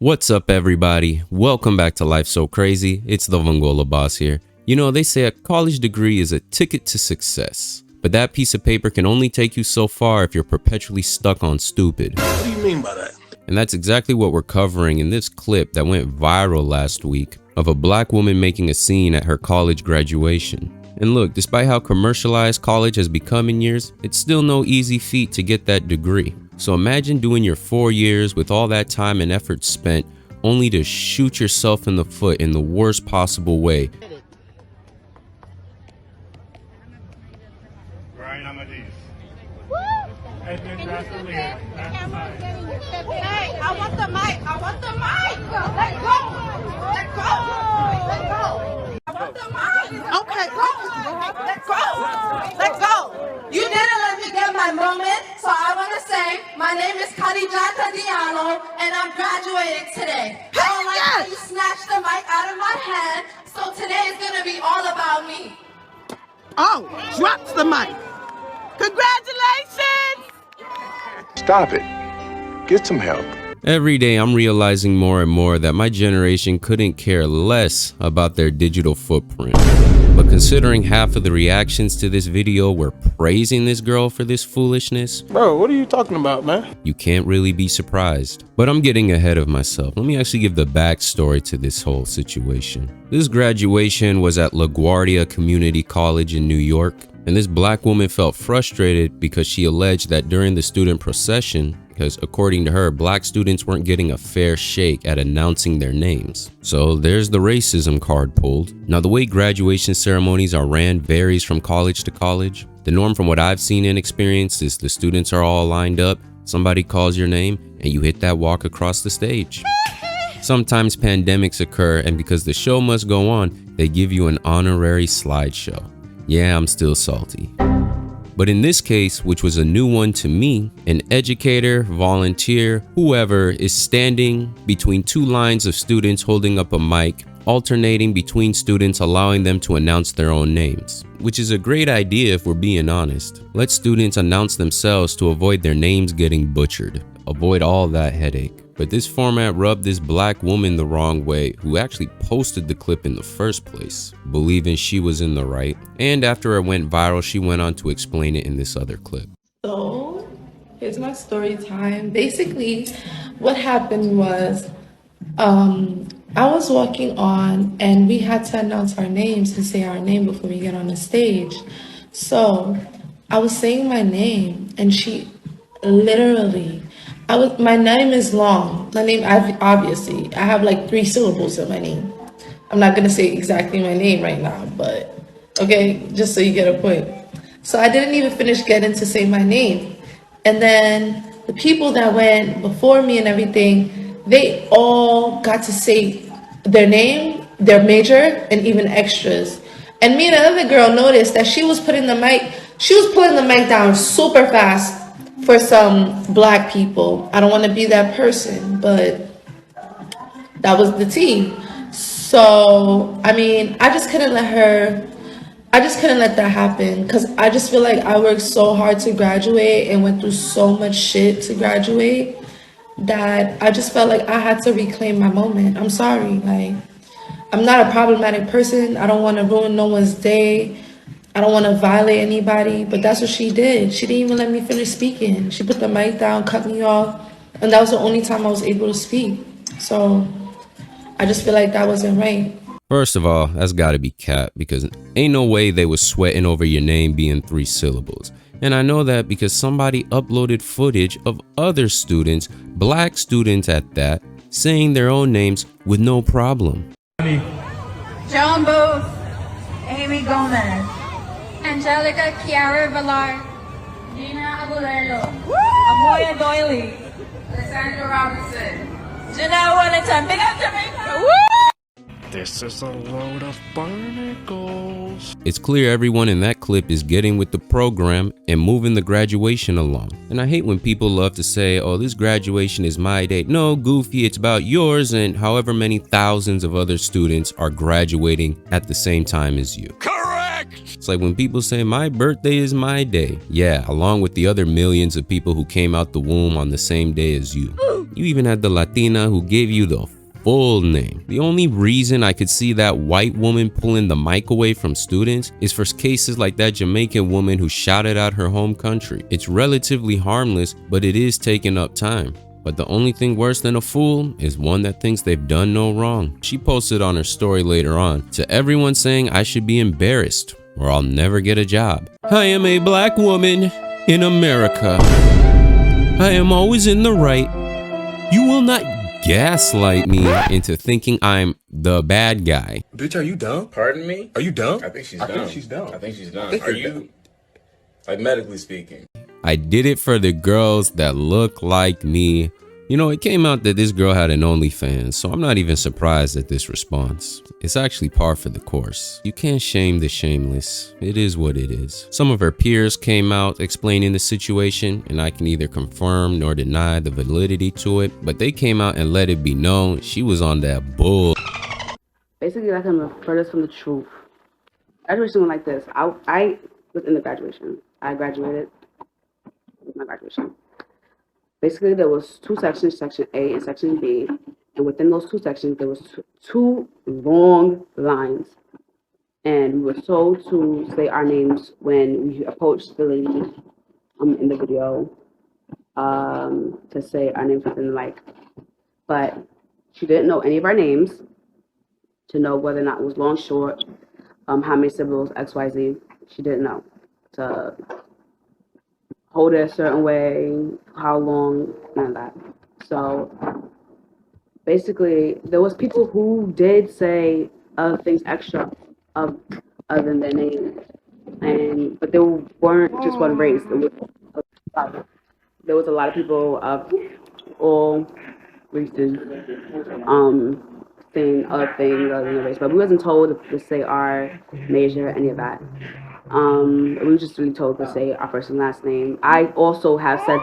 What's up, everybody? Welcome back to Life So Crazy. It's the Vongola boss here. You know, they say a college degree is a ticket to success, but that piece of paper can only take you so far if you're perpetually stuck on stupid. What do you mean by that? And that's exactly what we're covering in this clip that went viral last week of a black woman making a scene at her college graduation. And look, despite how commercialized college has become in years, it's still no easy feat to get that degree. So imagine doing your 4 years with all that time and effort spent only to shoot yourself in the foot in the worst possible way. Hey, I want the mic. I want the mic. Let go. Let go. Let go. I want the mic. Okay. Let go. Let go. You didn't let me get my moment, so I want to say my name is Khadijata Diallo, and I'm graduating today. I don't like how you snatched the mic out of my hand, so today is going to be all about me. Oh, drops the mic. Congratulations! Stop it. Get some help. Every day I'm realizing more and more that my generation couldn't care less about their digital footprint. But considering half of the reactions to this video were praising this girl for this foolishness, Bro, what are you talking about, man? you can't really be surprised. But I'm getting ahead of myself. Let me actually give the backstory to this whole situation. This graduation was at LaGuardia Community College in New York, and this black woman felt frustrated because she alleged that during the student procession, because according to her, black students weren't getting a fair shake at announcing their names. So there's the racism card pulled. Now, the way graduation ceremonies are ran varies from college to college. The norm from what I've seen and experienced is the students are all lined up, somebody calls your name, and you hit that walk across the stage. Sometimes pandemics occur, and because the show must go on, they give you an honorary slideshow. Yeah, I'm still salty. But in this case, which was a new one to me, an educator, volunteer, whoever is standing between two lines of students holding up a mic, alternating between students, allowing them to announce their own names, which is a great idea if we're being honest. Let students announce themselves to avoid their names getting butchered. Avoid all that headache. But this format rubbed this black woman the wrong way, who actually posted the clip in the first place, believing she was in the right. And after it went viral, she went on to explain it in this other clip. So, here's my story time. Basically, what happened was, I was walking on and we had to announce our names and say our name before we get on the stage. So, I was saying my name and she literally, my name is long. My name, obviously, I have like 3 syllables in my name. I'm not gonna say exactly my name right now, but okay, just so you get a point. So I didn't even finish getting to say my name. And then the people that went before me and everything, they all got to say their name, their major, and even extras. And me and another girl noticed that she was pulling the mic down super fast for some black people. I don't want to be that person, but that was the tea. So, I mean, I just couldn't let that happen, because I just feel like I worked so hard to graduate and went through so much shit to graduate that I just felt like I had to reclaim my moment. I'm sorry, like, I'm not a problematic person. I don't want to ruin no one's day. I don't want to violate anybody, but that's what she did. She didn't even let me finish speaking. She put the mic down, cut me off, and that was the only time I was able to speak. So I just feel like that wasn't right. First of all, that's gotta be cap, because ain't no way they was sweating over your name being 3 syllables. And I know that because somebody uploaded footage of other students, black students at that, saying their own names with no problem. Joan Booth, Amy Gomez, Angelica Kiara Villar, Gina Abulelo, Amoya Doyley, Alexandra Robinson, Janelle Wellington. Big up Jamaica! This is a load of barnacles. It's clear everyone in that clip is getting with the program and moving the graduation along. And I hate when people love to say, oh, this graduation is my day. No, goofy, it's about yours and however many thousands of other students are graduating at the same time as you. Correct! It's like when people say my birthday is my day. Yeah, along with the other millions of people who came out the womb on the same day as you. You even had the Latina who gave you the full name. The only reason I could see that white woman pulling the mic away from students is for cases like that Jamaican woman who shouted out her home country. It's relatively harmless, but it is taking up time. But the only thing worse than a fool is one that thinks they've done no wrong. She posted on her story later on to everyone saying I should be embarrassed or I'll never get a job. I am a black woman in America. I am always in the right. You will not gaslight me into thinking I'm the bad guy. Bitch, are you dumb? Pardon me? Are you dumb? I think she's I dumb. think she's dumb. I think she's dumb. Are you, like, medically speaking? I did it for the girls that look like me. You know, it came out that this girl had an OnlyFans, so I'm not even surprised at this response. It's actually par for the course. You can't shame the shameless. It is what it is. Some of her peers came out explaining the situation, and I can neither confirm nor deny the validity to it, but they came out and let it be known she was on that bull. Basically, like I'm furthest from the truth. Graduation went like this. I was in the graduation. I graduated with my graduation. Basically, there was two sections, section A and section B, and within those two sections, there was two long lines, and we were told to say our names when we approached the lady in the video, to say our names within the mic, but she didn't know any of our names to know whether or not it was long, short, how many siblings, XYZ. She didn't know to hold it a certain way, how long, none of that. So basically, there was people who did say other things extra other than their name, but they weren't just one race. There was a lot of people of all races saying other things other than the race, but we wasn't told to say our major, any of that. We were just really told to say our first and last name. I also have said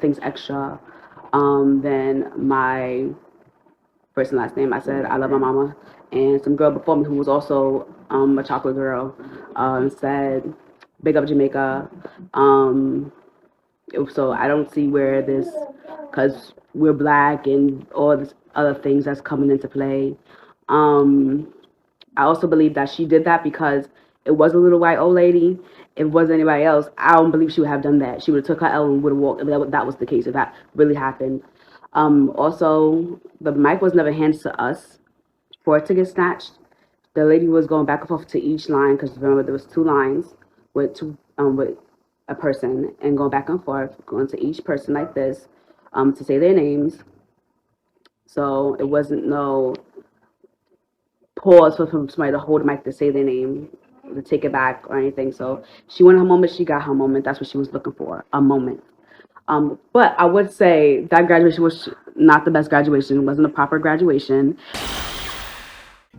things extra than my first and last name. I said I love my mama, and some girl before me who was also a chocolate girl said big up Jamaica. So I don't see where this, because we're black and all this other things that's coming into play. I also believe that she did that because it was a little white old lady. If it wasn't anybody else, I don't believe she would have done that. She would have took her L and would have walked. If that was the case, if that really happened. Also, the mic was never handed to us for it to get snatched. The lady was going back and forth to each line, because remember there was two lines with a person, and going back and forth, going to each person like this to say their names. So it wasn't no pause for somebody to hold the mic to say their name, to take it back or anything. So she wanted her moment, she got her moment. That's what she was looking for, a moment. But I would say that graduation was not the best graduation. It wasn't a proper graduation.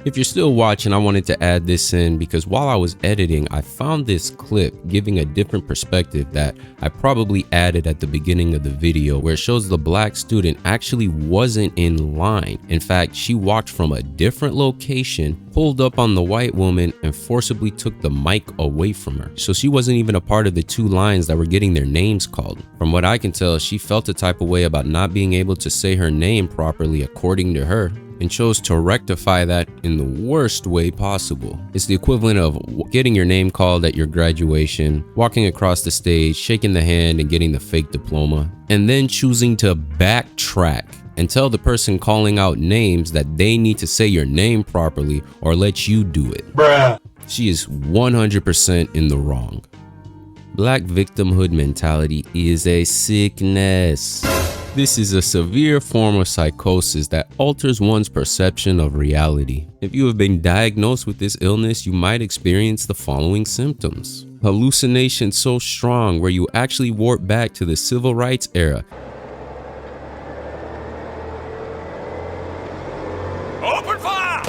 If you're still watching, I wanted to add this in because while I was editing, I found this clip giving a different perspective that I probably added at the beginning of the video, where it shows the black student actually wasn't in line. In fact, she walked from a different location, pulled up on the white woman, and forcibly took the mic away from her. So she wasn't even a part of the two lines that were getting their names called. From what I can tell, she felt a type of way about not being able to say her name properly according to her, and chose to rectify that in the worst way possible. It's the equivalent of getting your name called at your graduation, walking across the stage, shaking the hand and getting the fake diploma, and then choosing to backtrack and tell the person calling out names that they need to say your name properly or let you do it. Bruh. She is 100% in the wrong. Black victimhood mentality is a sickness. This is a severe form of psychosis that alters one's perception of reality. If you have been diagnosed with this illness, you might experience the following symptoms. Hallucination so strong where you actually warp back to the civil rights era. Open fire!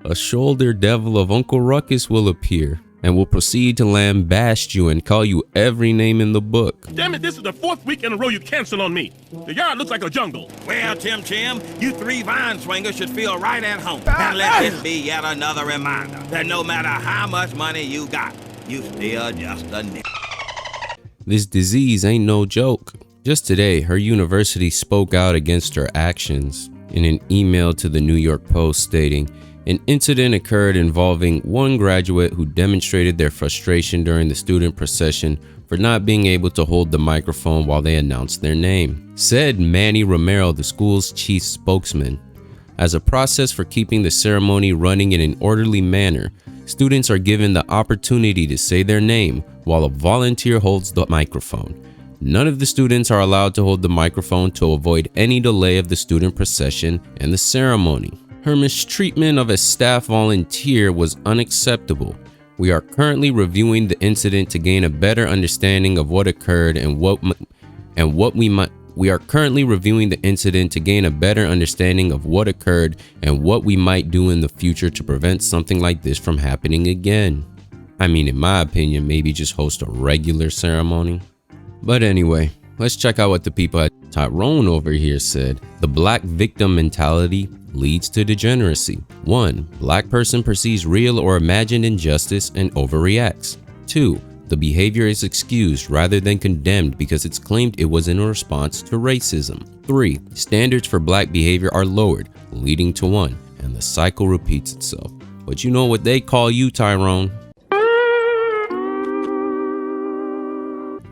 A shoulder devil of Uncle Ruckus will appear and will proceed to lambaste you and call you every name in the book. Damn it, this is the 4th week in a row you cancel on me. The yard looks like a jungle. Well, Tim, you 3 vine swingers should feel right at home. And let this be yet another reminder that no matter how much money you got, you still just a nigga. This disease ain't no joke. Just today, her university spoke out against her actions in an email to the New York Post stating, an incident occurred involving one graduate who demonstrated their frustration during the student procession for not being able to hold the microphone while they announced their name. Said Manny Romero, the school's chief spokesman, as a process for keeping the ceremony running in an orderly manner, students are given the opportunity to say their name while a volunteer holds the microphone. None of the students are allowed to hold the microphone to avoid any delay of the student procession and the ceremony. Her mistreatment of a staff volunteer was unacceptable. We are currently reviewing the incident to gain a better understanding of what occurred and what we might do in the future to prevent something like this from happening again. I mean, in my opinion, maybe just host a regular ceremony. But anyway, let's check out what the people at Tyrone over here said. The black victim mentality leads to degeneracy. 1. Black person perceives real or imagined injustice and overreacts. 2. The behavior is excused rather than condemned because it's claimed it was in response to racism. 3. Standards for black behavior are lowered, leading to 1, and the cycle repeats itself. But you know what they call you, Tyrone?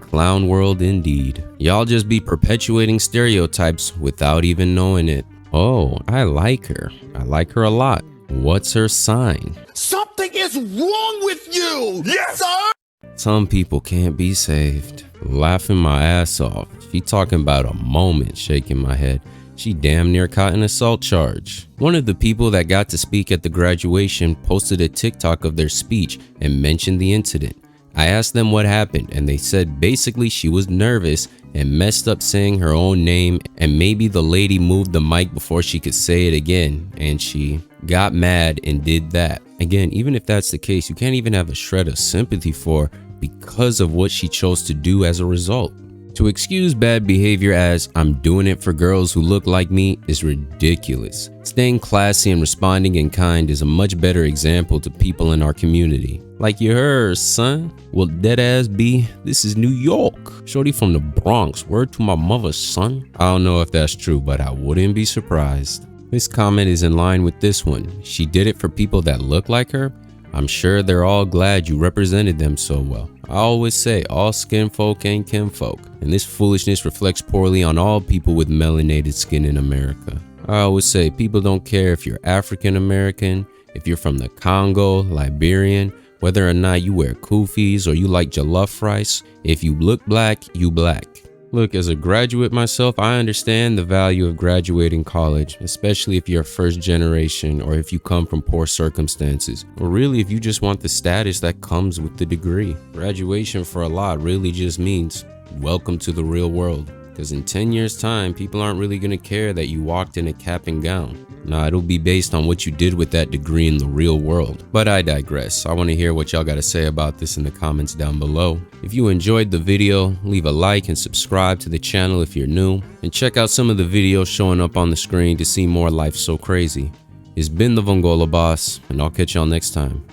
Clown world indeed. Y'all just be perpetuating stereotypes without even knowing it. Oh, I like her. I like her a lot. What's her sign? Something is wrong with you, yes, sir. Some people can't be saved. Laughing my ass off. She talking about a moment, shaking my head. She damn near caught an assault charge. One of the people that got to speak at the graduation posted a TikTok of their speech and mentioned the incident. I asked them what happened and they said basically she was nervous and messed up saying her own name, and maybe the lady moved the mic before she could say it again and she got mad and did that. Again, even if that's the case, you can't even have a shred of sympathy for her because of what she chose to do as a result. To excuse bad behavior as "I'm doing it for girls who look like me" is ridiculous. Staying classy and responding in kind is a much better example to people in our community. Like you heard, son. Well, deadass B, this is New York. Shorty from the Bronx, word to my mother, son. I don't know if that's true, but I wouldn't be surprised. This comment is in line with this one. She did it for people that look like her. I'm sure they're all glad you represented them so well. I always say all skin folk ain't kinfolk, and this foolishness reflects poorly on all people with melanated skin in America. I always say people don't care if you're African American, if you're from the Congo, Liberian, whether or not you wear kufis or you like jollof rice. If you look black, you black. Look, as a graduate myself, I understand the value of graduating college, especially if you're first generation or if you come from poor circumstances, or really if you just want the status that comes with the degree. Graduation for a lot really just means welcome to the real world. Because in 10 years time, people aren't really going to care that you walked in a cap and gown. Nah, it'll be based on what you did with that degree in the real world. But I digress. I want to hear what y'all got to say about this in the comments down below. If you enjoyed the video, leave a like and subscribe to the channel if you're new. And check out some of the videos showing up on the screen to see more Life So Crazy. It's been the Vongola Boss, and I'll catch y'all next time.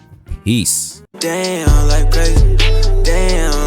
Peace. Damn, like crazy. Damn.